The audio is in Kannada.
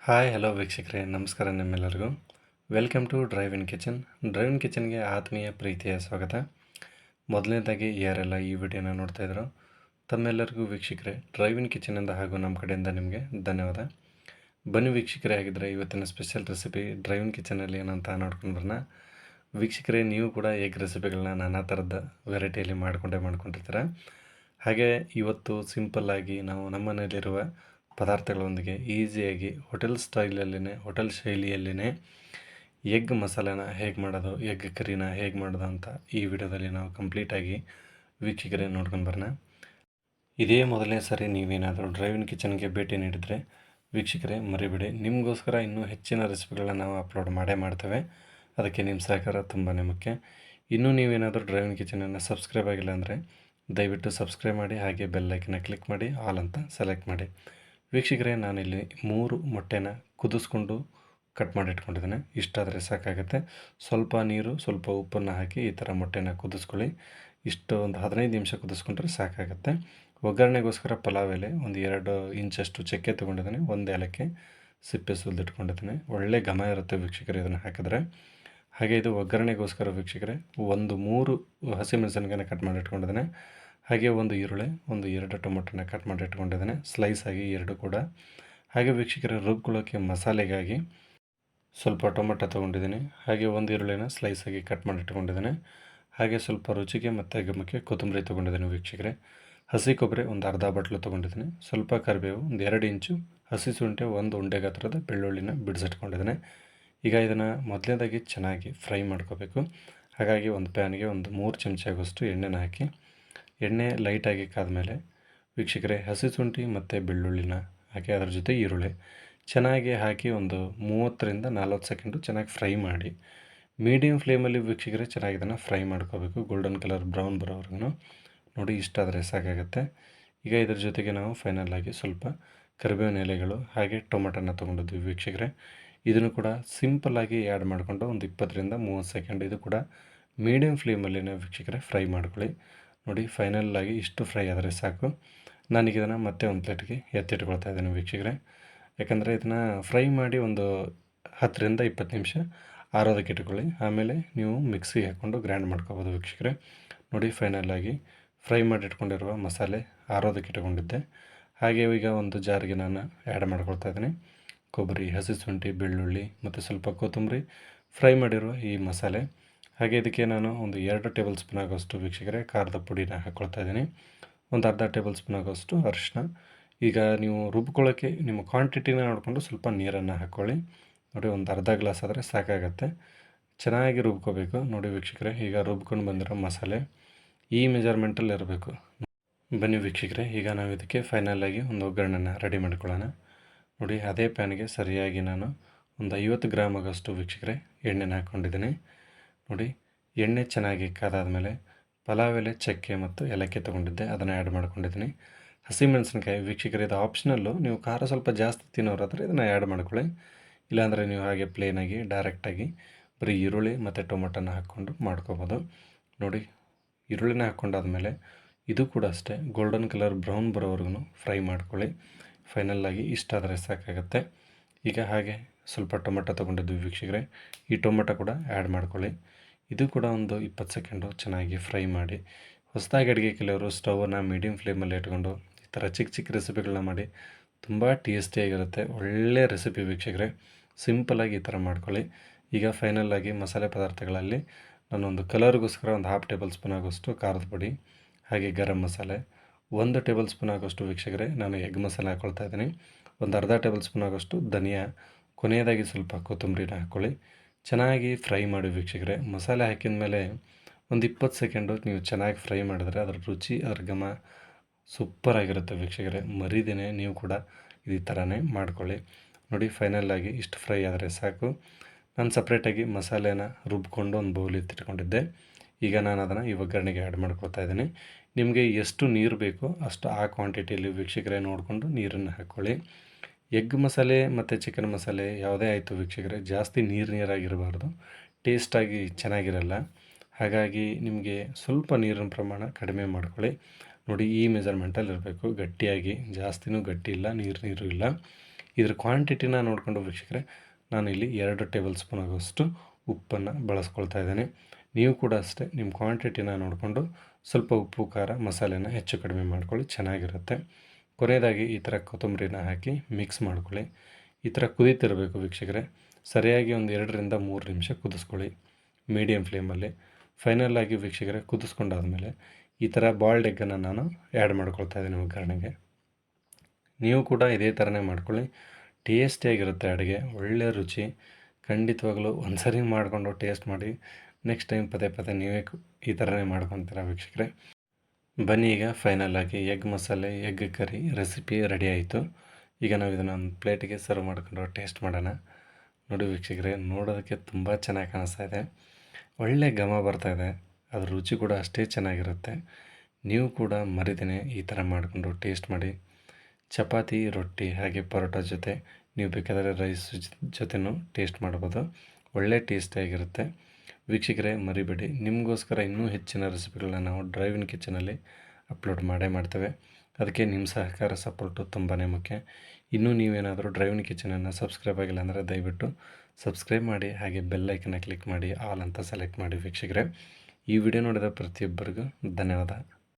ಹಾಯ್ ಹಲೋ ವೀಕ್ಷಕರೇ, ನಮಸ್ಕಾರ ನಿಮ್ಮೆಲ್ಲರಿಗೂ. Welcome to Drive in Kitchen. Drive in ಕಿಚನ್ಗೆ ಆತ್ಮೀಯ ಪ್ರೀತಿಯ ಸ್ವಾಗತ. ಮೊದಲನೇದಾಗಿ ಯಾರೆಲ್ಲ ಈ ವಿಡಿಯೋನ ನೋಡ್ತಾ ಇದ್ರು ತಮ್ಮೆಲ್ಲರಿಗೂ ವೀಕ್ಷಕರೇ ಡ್ರೈವ್ ಇನ್ ಕಿಚನಿಂದ ಹಾಗೂ ನಮ್ಮ ಕಡೆಯಿಂದ ನಿಮಗೆ ಧನ್ಯವಾದ. ಬನ್ನಿ ವೀಕ್ಷಕರೇ, ಆಗಿದ್ದರೆ ಇವತ್ತಿನ ಸ್ಪೆಷಲ್ ರೆಸಿಪಿ ಡ್ರೈವ್ ಇನ್ ಕಿಚನಲ್ಲಿ ಏನಂತ ನೋಡ್ಕೊಂಡು ಬರೋಣ. ವೀಕ್ಷಕರೇ, ನೀವು ಕೂಡ ಎಗ್ ರೆಸಿಪಿಗಳನ್ನ ನಾನಾ ಥರದ ವೆರೈಟಿಯಲ್ಲಿ ಮಾಡ್ಕೊಂಡಿರ್ತೀರ. ಹಾಗೆ ಇವತ್ತು ಸಿಂಪಲ್ಲಾಗಿ ನಾವು ನಮ್ಮ ಮನೆಯಲ್ಲಿರುವ ಪದಾರ್ಥಗಳೊಂದಿಗೆ ಈಸಿಯಾಗಿ ಹೋಟೆಲ್ ಶೈಲಿಯಲ್ಲಿನೇ ಎಗ್ ಮಸಾಲೆನ ಹೇಗೆ ಮಾಡೋದು, ಎಗ್ ಕರಿನ ಹೇಗೆ ಮಾಡೋದು ಅಂತ ಈ ವಿಡಿಯೋದಲ್ಲಿ ನಾವು ಕಂಪ್ಲೀಟಾಗಿ ವೀಕ್ಷಕರೇ ನೋಡ್ಕೊಂಡು ಬರೋಣ. ಇದೇ ಮೊದಲನೇ ಸರಿ ನೀವೇನಾದರೂ ಡ್ರೈವ್ ಇನ್ ಕಿಚನ್ಗೆ ಭೇಟಿ ನೀಡಿದರೆ ವೀಕ್ಷಕರೇ ಮರಿಬೇಡಿ, ನಿಮಗೋಸ್ಕರ ಇನ್ನೂ ಹೆಚ್ಚಿನ ರೆಸಿಪಿಗಳನ್ನ ನಾವು ಅಪ್ಲೋಡ್ ಮಾಡ್ತೇವೆ. ಅದಕ್ಕೆ ನಿಮ್ಮ ಸಹಕಾರ ತುಂಬಾ ಮುಖ್ಯ. ಇನ್ನೂ ನೀವೇನಾದರೂ ಡ್ರೈವ್ ಇನ್ ಕಿಚನನ್ನು ಸಬ್ಸ್ಕ್ರೈಬ್ ಆಗಿಲ್ಲ ಅಂದರೆ ದಯವಿಟ್ಟು ಸಬ್ಸ್ಕ್ರೈಬ್ ಮಾಡಿ, ಹಾಗೆ ಬೆಲ್ಲೈಕನ್ನ ಕ್ಲಿಕ್ ಮಾಡಿ, ಆಲ್ ಅಂತ ಸೆಲೆಕ್ಟ್ ಮಾಡಿ. ವೀಕ್ಷಕರೇ, ನಾನಿಲ್ಲಿ 3 ಮೊಟ್ಟೆನ ಕುದಿಸ್ಕೊಂಡು ಕಟ್ ಮಾಡಿ ಇಟ್ಕೊಂಡಿದ್ದೇನೆ. ಇಷ್ಟಾದರೆ ಸಾಕಾಗುತ್ತೆ. ಸ್ವಲ್ಪ ನೀರು, ಸ್ವಲ್ಪ ಉಪ್ಪನ್ನು ಹಾಕಿ ಈ ಥರ ಮೊಟ್ಟೆನ ಕುದಿಸ್ಕೊಳ್ಳಿ. ಇಷ್ಟು ಒಂದು 15 ನಿಮಿಷ ಕುದಿಸ್ಕೊಂಡ್ರೆ ಸಾಕಾಗುತ್ತೆ. ಒಗ್ಗರಣೆಗೋಸ್ಕರ ಪಲಾವ್ ಎಲೆ ಒಂದು 2 ಇಂಚಷ್ಟು ಚಕ್ಕೆ ತೊಗೊಂಡಿದ್ದೇನೆ, 1 ಏಲಕ್ಕಿ ಸಿಪ್ಪೆ ಸುಲಿದಿಟ್ಕೊಂಡಿದ್ದೇನೆ. ಒಳ್ಳೆ ಘಮ ಇರುತ್ತೆ ವೀಕ್ಷಕರೇ ಇದನ್ನು ಹಾಕಿದ್ರೆ. ಹಾಗೆ ಇದು ಒಗ್ಗರಣೆಗೋಸ್ಕರ ವೀಕ್ಷಕರೇ ಒಂದು 3 ಹಸಿಮೆಣಸಿನಕಾಯಿನ ಕಟ್ ಮಾಡಿ ಇಟ್ಕೊಂಡಿದ್ದೇನೆ. ಹಾಗೆ ಒಂದು ಈರುಳ್ಳಿ, ಒಂದು 2 ಟೊಮೊಟೊನ ಕಟ್ ಮಾಡಿ ಇಟ್ಕೊಂಡಿದ್ದೇನೆ, ಸ್ಲೈಸ್ ಆಗಿ 2 ಕೂಡ. ಹಾಗೆ ವೀಕ್ಷಕರೇ, ರುಬ್ಕೊಳ್ಳೋಕ್ಕೆ ಮಸಾಲೆಗಾಗಿ ಸ್ವಲ್ಪ ಟೊಮೊಟೊ ತೊಗೊಂಡಿದ್ದೀನಿ. ಹಾಗೆ ಒಂದು ಈರುಳ್ಳಿನ ಸ್ಲೈಸ್ ಆಗಿ ಕಟ್ ಮಾಡಿ ಇಟ್ಕೊಂಡಿದ್ದೇನೆ. ಹಾಗೆ ಸ್ವಲ್ಪ ರುಚಿಗೆ ಮತ್ತು ಘಮಕ್ಕೆ ಕೊತ್ತಂಬರಿ ತೊಗೊಂಡಿದ್ದೀನಿ ವೀಕ್ಷಕರೇ. ಹಸಿ ಕೊಬ್ಬರಿ ಒಂದು ಅರ್ಧ ಬಟ್ಲು ತೊಗೊಂಡಿದ್ದೀನಿ. ಸ್ವಲ್ಪ ಕರಿಬೇವು, ಒಂದು 2 ಇಂಚು ಹಸಿ ಶುಂಠಿ, ಒಂದು ಉಂಡೆ ಗಾತ್ರದ ಬೆಳ್ಳುಳ್ಳಿನ ಬಿಡಿಸಿಟ್ಕೊಂಡಿದ್ದೇನೆ. ಈಗ ಇದನ್ನು ಮೊದಲನೇದಾಗಿ ಚೆನ್ನಾಗಿ ಫ್ರೈ ಮಾಡ್ಕೋಬೇಕು. ಹಾಗಾಗಿ ಒಂದು ಪ್ಯಾನ್ಗೆ ಒಂದು 3 ಚಮಚ ಆಗೋಷ್ಟು ಎಣ್ಣೆನ ಹಾಕಿ, ಎಣ್ಣೆ ಲೈಟಾಗಿ ಕಾದ್ಮೇಲೆ ವೀಕ್ಷಕರೇ ಹಸಿ ಶುಂಠಿ ಮತ್ತು ಬೆಳ್ಳುಳ್ಳಿನ ಹಾಕಿ ಅದರ ಜೊತೆ ಈರುಳ್ಳಿ ಚೆನ್ನಾಗಿ ಹಾಕಿ ಒಂದು 30ರಿಂದ 40 ಸೆಕೆಂಡು ಚೆನ್ನಾಗಿ ಫ್ರೈ ಮಾಡಿ. ಮೀಡಿಯಮ್ ಫ್ಲೇಮಲ್ಲಿ ವೀಕ್ಷಕರೇ ಚೆನ್ನಾಗಿ ಇದನ್ನು ಫ್ರೈ ಮಾಡ್ಕೋಬೇಕು, ಗೋಲ್ಡನ್ ಕಲರ್ ಬ್ರೌನ್ ಬರೋವರೆಗೂ. ನೋಡಿ, ಇಷ್ಟಾದರೆ ಸಾಕಾಗುತ್ತೆ. ಈಗ ಇದ್ರ ಜೊತೆಗೆ ನಾವು ಫೈನಲಾಗಿ ಸ್ವಲ್ಪ ಕರಿಬೇವಿನ ಎಲೆಗಳು ಹಾಗೆ ಟೊಮೊಟೊನ ತೊಗೊಂಡಿದ್ವಿ ವೀಕ್ಷಕರೇ. ಇದನ್ನು ಕೂಡ ಸಿಂಪಲ್ಲಾಗಿ ಆ್ಯಡ್ ಮಾಡಿಕೊಂಡು ಒಂದು 20ರಿಂದ 30 ಸೆಕೆಂಡ್ ಇದು ಕೂಡ ಮೀಡಿಯಮ್ ಫ್ಲೇಮಲ್ಲಿನೇ ವೀಕ್ಷಕರೇ ಫ್ರೈ ಮಾಡ್ಕೊಳ್ಳಿ. ನೋಡಿ, ಫೈನಲಾಗಿ ಇಷ್ಟು ಫ್ರೈ ಆದರೆ ಸಾಕು. ನಾನೀಗ ಇದನ್ನು ಮತ್ತೆ ಒಂದು ಪ್ಲೇಟ್ಗೆ ಎತ್ತಿಟ್ಕೊಳ್ತಾ ಇದ್ದೀನಿ ವೀಕ್ಷಕರೇ. ಯಾಕಂದರೆ ಇದನ್ನು ಫ್ರೈ ಮಾಡಿ ಒಂದು 10ರಿಂದ 20 ನಿಮಿಷ ಆರೋದಕ್ಕೆ ಇಟ್ಕೊಳ್ಳಿ. ಆಮೇಲೆ ನೀವು ಮಿಕ್ಸಿಗೆ ಹಾಕ್ಕೊಂಡು ಗ್ರೈಂಡ್ ಮಾಡ್ಕೋಬೋದು ವೀಕ್ಷಕರೇ. ನೋಡಿ, ಫೈನಲಾಗಿ ಫ್ರೈ ಮಾಡಿ ಇಟ್ಕೊಂಡಿರುವ ಮಸಾಲೆ ಆರೋದಕ್ಕೆ ಇಟ್ಕೊಂಡಿದ್ದೆ. ಹಾಗೆ ಈಗ ಒಂದು ಜಾರಿಗೆ ನಾನು ಆ್ಯಡ್ ಮಾಡ್ಕೊಳ್ತಾ ಇದ್ದೀನಿ ಕೊಬ್ಬರಿ, ಹಸಿ ಶುಂಠಿ, ಬೆಳ್ಳುಳ್ಳಿ ಮತ್ತು ಸ್ವಲ್ಪ ಕೊತ್ತಂಬರಿ, ಫ್ರೈ ಮಾಡಿರುವ ಈ ಮಸಾಲೆ. ಹಾಗೆ ಇದಕ್ಕೆ ನಾನು ಒಂದು 2 ಟೇಬಲ್ ಸ್ಪೂನ್ ಆಗೋಷ್ಟು ವೀಕ್ಷಕರೇ ಖಾರದ ಪುಡಿನ ಹಾಕ್ಕೊಳ್ತಾ ಇದ್ದೀನಿ. ಒಂದು ಅರ್ಧ ಟೇಬಲ್ ಸ್ಪೂನ್ ಆಗೋಷ್ಟು ಅರಿಶಿನ. ಈಗ ನೀವು ರುಬ್ಕೊಳ್ಳೋಕ್ಕೆ ನಿಮ್ಮ ಕ್ವಾಂಟಿಟಿನ ನೋಡಿಕೊಂಡು ಸ್ವಲ್ಪ ನೀರನ್ನು ಹಾಕ್ಕೊಳ್ಳಿ. ನೋಡಿ, ಒಂದು ಅರ್ಧ ಗ್ಲಾಸ್ ಆದರೆ ಸಾಕಾಗತ್ತೆ. ಚೆನ್ನಾಗಿ ರುಬ್ಕೋಬೇಕು. ನೋಡಿ ವೀಕ್ಷಕರೇ, ಈಗ ರುಬ್ಕೊಂಡು ಬಂದಿರೋ ಮಸಾಲೆ ಈ ಮೆಜರ್ಮೆಂಟಲ್ಲಿ ಇರಬೇಕು. ಬನ್ನಿ ವೀಕ್ಷಕರೇ, ಈಗ ನಾವು ಇದಕ್ಕೆ ಫೈನಲಾಗಿ ಒಂದು ಒಗ್ಗರಣೆನ ರೆಡಿ ಮಾಡ್ಕೊಳ್ಳೋಣ. ನೋಡಿ, ಅದೇ ಪ್ಯಾನ್ಗೆ ಸರಿಯಾಗಿ ನಾನು ಒಂದು 50 ಗ್ರಾಮ್ ಆಗೋಷ್ಟು ವೀಕ್ಷಕರೇ ಎಣ್ಣೆನ ಹಾಕ್ಕೊಂಡಿದ್ದೀನಿ. ನೋಡಿ, ಎಣ್ಣೆ ಚೆನ್ನಾಗಿ ಕಾದಾದಮೇಲೆ ಪಲಾವ್ ಎಲೆ, ಚಕ್ಕೆ ಮತ್ತು ಏಲಕ್ಕಿ ತೊಗೊಂಡಿದ್ದೆ, ಅದನ್ನು ಆ್ಯಡ್ ಮಾಡ್ಕೊಂಡಿದ್ದೀನಿ. ಹಸಿಮೆಣಸಿನ್ಕಾಯಿ ವೀಕ್ಷಕರೇ ಇದು ಆಪ್ಷನಲ್ಲು, ನೀವು ಖಾರ ಸ್ವಲ್ಪ ಜಾಸ್ತಿ ತಿನ್ನೋರಾದರೆ ಇದನ್ನು ಆ್ಯಡ್ ಮಾಡ್ಕೊಳ್ಳಿ. ಇಲ್ಲಾಂದರೆ ನೀವು ಹಾಗೆ ಪ್ಲೇನಾಗಿ ಡೈರೆಕ್ಟಾಗಿ ಬರೀ ಈರುಳ್ಳಿ ಮತ್ತು ಟೊಮೊಟೊನ ಹಾಕ್ಕೊಂಡು ಮಾಡ್ಕೋಬೋದು. ನೋಡಿ, ಈರುಳ್ಳಿನ ಹಾಕ್ಕೊಂಡಾದ್ಮೇಲೆ ಇದು ಕೂಡ ಅಷ್ಟೇ ಗೋಲ್ಡನ್ ಕಲರ್ ಬ್ರೌನ್ ಬರೋವರೆಗೂ ಫ್ರೈ ಮಾಡ್ಕೊಳ್ಳಿ. ಫೈನಲಾಗಿ ಇಷ್ಟಾದರೆ ಸಾಕಾಗುತ್ತೆ. ಈಗ ಹಾಗೆ ಸ್ವಲ್ಪ ಟೊಮೊಟೊ ತೊಗೊಂಡಿದ್ವಿ ವೀಕ್ಷಕರೇ, ಈ ಟೊಮೊಟೊ ಕೂಡ ಆ್ಯಡ್ ಮಾಡ್ಕೊಳ್ಳಿ. ಇದು ಕೂಡ ಒಂದು 20 ಸೆಕೆಂಡು ಚೆನ್ನಾಗಿ ಫ್ರೈ ಮಾಡಿ. ಹೊಸದಾಗಿ ಅಡುಗೆ ಕಲಿಯೋರು ಸ್ಟವನ್ನು ಮೀಡಿಯಮ್ ಫ್ಲೇಮಲ್ಲಿ ಇಟ್ಕೊಂಡು ಈ ಥರ ಚಿಕ್ಕ ಚಿಕ್ಕ ರೆಸಿಪಿಗಳನ್ನ ಮಾಡಿ, ತುಂಬ ಟೇಸ್ಟಿಯಾಗಿರುತ್ತೆ. ಒಳ್ಳೆಯ ರೆಸಿಪಿ ವೀಕ್ಷಕರೇ, ಸಿಂಪಲಾಗಿ ಈ ಥರ ಮಾಡ್ಕೊಳ್ಳಿ. ಈಗ ಫೈನಲಾಗಿ ಮಸಾಲೆ ಪದಾರ್ಥಗಳಲ್ಲಿ ನಾನೊಂದು ಕಲರ್ಗೋಸ್ಕರ ಒಂದು 1/2 ಟೇಬಲ್ ಸ್ಪೂನ್ ಆಗೋಷ್ಟು ಖಾರದ ಪುಡಿ, ಹಾಗೆ ಗರಂ ಮಸಾಲೆ, 1 ಟೇಬಲ್ ಸ್ಪೂನ್ ಆಗೋಷ್ಟು ವೀಕ್ಷಕರೇ ನಾನು ಎಗ್ ಮಸಾಲೆ ಹಾಕ್ಕೊಳ್ತಾ ಇದ್ದೀನಿ, ಒಂದು ಅರ್ಧ ಟೇಬಲ್ ಸ್ಪೂನ್ ಆಗೋಷ್ಟು ಧನಿಯಾ, ಕೊನೆಯದಾಗಿ ಸ್ವಲ್ಪ ಕೊತ್ತಂಬರಿನ ಹಾಕ್ಕೊಳ್ಳಿ. ಚೆನ್ನಾಗಿ ಫ್ರೈ ಮಾಡಿ ವೀಕ್ಷಕರೇ. ಮಸಾಲೆ ಹಾಕಿದ ಮೇಲೆ ಒಂದು 20 ಸೆಕೆಂಡು ನೀವು ಚೆನ್ನಾಗಿ ಫ್ರೈ ಮಾಡಿದ್ರೆ ಅದರ ರುಚಿ, ಅದರ ಘಮ ಸೂಪರಾಗಿರುತ್ತೆ ವೀಕ್ಷಕರೇ. ಮರಿದೇನೆ ನೀವು ಕೂಡ ಈ ಥರನೇ ಮಾಡ್ಕೊಳ್ಳಿ. ನೋಡಿ, ಫೈನಲಾಗಿ ಇಷ್ಟು ಫ್ರೈ ಆದರೆ ಸಾಕು. ನಾನು ಸಪ್ರೇಟಾಗಿ ಮಸಾಲೆನ ರುಬ್ಕೊಂಡು ಒಂದು ಬೌಲ್ ಎತ್ತಿಟ್ಕೊಂಡಿದ್ದೆ. ಈಗ ನಾನು ಅದನ್ನು ಈ ಒಗ್ಗರಣೆಗೆ ಆ್ಯಡ್ ಮಾಡ್ಕೊಳ್ತಾ ಇದ್ದೀನಿ. ನಿಮಗೆ ಎಷ್ಟು ನೀರು ಬೇಕೋ ಅಷ್ಟು ಆ ಕ್ವಾಂಟಿಟಿಯಲ್ಲಿ ವೀಕ್ಷಕರೇ ನೋಡಿಕೊಂಡು ನೀರನ್ನು ಹಾಕ್ಕೊಳ್ಳಿ. ಎಗ್ ಮಸಾಲೆ ಮತ್ತು ಚಿಕನ್ ಮಸಾಲೆ ಯಾವುದೇ ಆಯಿತು ವೀಕ್ಷಕರೇ, ಜಾಸ್ತಿ ನೀರಾಗಿರಬಾರ್ದು, ಟೇಸ್ಟಾಗಿ ಚೆನ್ನಾಗಿರಲ್ಲ. ಹಾಗಾಗಿ ನಿಮಗೆ ಸ್ವಲ್ಪ ನೀರಿನ ಪ್ರಮಾಣ ಕಡಿಮೆ ಮಾಡ್ಕೊಳ್ಳಿ. ನೋಡಿ, ಈ ಮೆಜರ್ಮೆಂಟಲ್ಲಿ ಇರಬೇಕು, ಗಟ್ಟಿಯಾಗಿ, ಜಾಸ್ತಿನೂ ಗಟ್ಟಿ ಇಲ್ಲ, ನೀರು ಇಲ್ಲ. ಇದ್ರ ಕ್ವಾಂಟಿಟಿನ ನೋಡಿಕೊಂಡು ವೀಕ್ಷಕರೇ ನಾನು ಇಲ್ಲಿ 2 ಟೇಬಲ್ ಸ್ಪೂನ್ ಆಗುವಷ್ಟು ಉಪ್ಪನ್ನು ಬಳಸ್ಕೊಳ್ತಾ ಇದ್ದೇನೆ. ನೀವು ಕೂಡ ಅಷ್ಟೇ ನಿಮ್ಮ ಕ್ವಾಂಟಿಟಿನ ನೋಡಿಕೊಂಡು ಸ್ವಲ್ಪ ಉಪ್ಪು ಖಾರ ಮಸಾಲೆನ ಹೆಚ್ಚು ಕಡಿಮೆ ಮಾಡ್ಕೊಳ್ಳಿ, ಚೆನ್ನಾಗಿರುತ್ತೆ. ಕೊನೆಯದಾಗಿ ಈ ಥರ ಕೊತ್ತಂಬರಿನ ಹಾಕಿ ಮಿಕ್ಸ್ ಮಾಡ್ಕೊಳ್ಳಿ. ಈ ಥರ ಕುದೀತಿರಬೇಕು ವೀಕ್ಷಕರೇ. ಸರಿಯಾಗಿ ಒಂದು 2ರಿಂದ 3 ನಿಮಿಷ ಕುದಿಸ್ಕೊಳ್ಳಿ ಮೀಡಿಯಮ್ ಫ್ಲೇಮಲ್ಲಿ. ಫೈನಲ್ ಆಗಿ ವೀಕ್ಷಕರೇ ಕುದಿಸ್ಕೊಂಡಾದಮೇಲೆ ಈ ಥರ ಬಾಯ್ಲ್ಡ್ ಎಗ್ಗನ್ನು ನಾನು ಆ್ಯಡ್ ಮಾಡ್ಕೊಳ್ತಾ ಇದ್ದೀನಿ ಒಗ್ಗರಣೆಗೆ. ನೀವು ಕೂಡ ಇದೇ ಥರನೇ ಮಾಡ್ಕೊಳ್ಳಿ, ಟೇಸ್ಟಿಯಾಗಿರುತ್ತೆ ಅಡುಗೆ, ಒಳ್ಳೆಯ ರುಚಿ. ಖಂಡಿತವಾಗ್ಲೂ ಒಂದು ಸರಿ ಮಾಡಿಕೊಂಡು ಟೇಸ್ಟ್ ಮಾಡಿ, ನೆಕ್ಸ್ಟ್ ಟೈಮ್ ಪದೇ ಪದೇ ನೀವೇ ಈ ಥರನೇ ಮಾಡ್ಕೊತೀರ ವೀಕ್ಷಕರೇ. ಬನ್ನಿ ಈಗ ಫೈನಲ್ ಆಗಿ ಎಗ್ ಮಸಾಲೆ ಎಗ್ ಕರಿ ರೆಸಿಪಿ ರೆಡಿ ಆಯಿತು. ಈಗ ನಾವು ಇದನ್ನು ಒಂದು ಪ್ಲೇಟಿಗೆ ಸರ್ವ್ ಮಾಡಿಕೊಂಡು ಟೇಸ್ಟ್ ಮಾಡೋಣ. ನೋಡಿ ವೀಕ್ಷಕರೇ, ನೋಡೋದಕ್ಕೆ ತುಂಬ ಚೆನ್ನಾಗಿ ಕಾಣಿಸ್ತಾ ಇದೆ, ಒಳ್ಳೆ ಘಮ ಬರ್ತಾಯಿದೆ, ಅದ್ರ ರುಚಿ ಕೂಡ ಅಷ್ಟೇ ಚೆನ್ನಾಗಿರುತ್ತೆ. ನೀವು ಕೂಡ ಮರಿದೇನೆ ಈ ಥರ ಮಾಡಿಕೊಂಡು ಟೇಸ್ಟ್ ಮಾಡಿ. ಚಪಾತಿ, ರೊಟ್ಟಿ ಹಾಗೆ ಪರೋಟ ಜೊತೆ ನೀವು ಬೇಕಾದರೆ ರೈಸ್ ಜೊತೆನೂ ಟೇಸ್ಟ್ ಮಾಡ್ಬೋದು, ಒಳ್ಳೆ ಟೇಸ್ಟಿಯಾಗಿರುತ್ತೆ. ವೀಕ್ಷಕರೇ ಮರಿಬೇಡಿ, ನಿಮಗೋಸ್ಕರ ಇನ್ನೂ ಹೆಚ್ಚಿನ ರೆಸಿಪಿಗಳನ್ನ ನಾವು ಡ್ರೈವ್ ಇನ್ ಕಿಚನಲ್ಲಿ ಅಪ್ಲೋಡ್ ಮಾಡ್ತೇವೆ. ಅದಕ್ಕೆ ನಿಮ್ಮ ಸಹಕಾರ ಸಪೋರ್ಟು ತುಂಬಾ ಮುಖ್ಯ. ಇನ್ನೂ ನೀವೇನಾದರೂ ಡ್ರೈವ್ ಇನ್ ಕಿಚನನ್ನು ಸಬ್ಸ್ಕ್ರೈಬ್ ಆಗಿಲ್ಲ ಅಂದರೆ ದಯವಿಟ್ಟು ಸಬ್ಸ್ಕ್ರೈಬ್ ಮಾಡಿ, ಹಾಗೆ ಬೆಲ್ ಐಕನ್ನ ಕ್ಲಿಕ್ ಮಾಡಿ ಆಲ್ ಅಂತ ಸೆಲೆಕ್ಟ್ ಮಾಡಿ ವೀಕ್ಷಕರೇ. ಈ ವಿಡಿಯೋ ನೋಡಿದ ಪ್ರತಿಯೊಬ್ಬರಿಗೂ ಧನ್ಯವಾದ.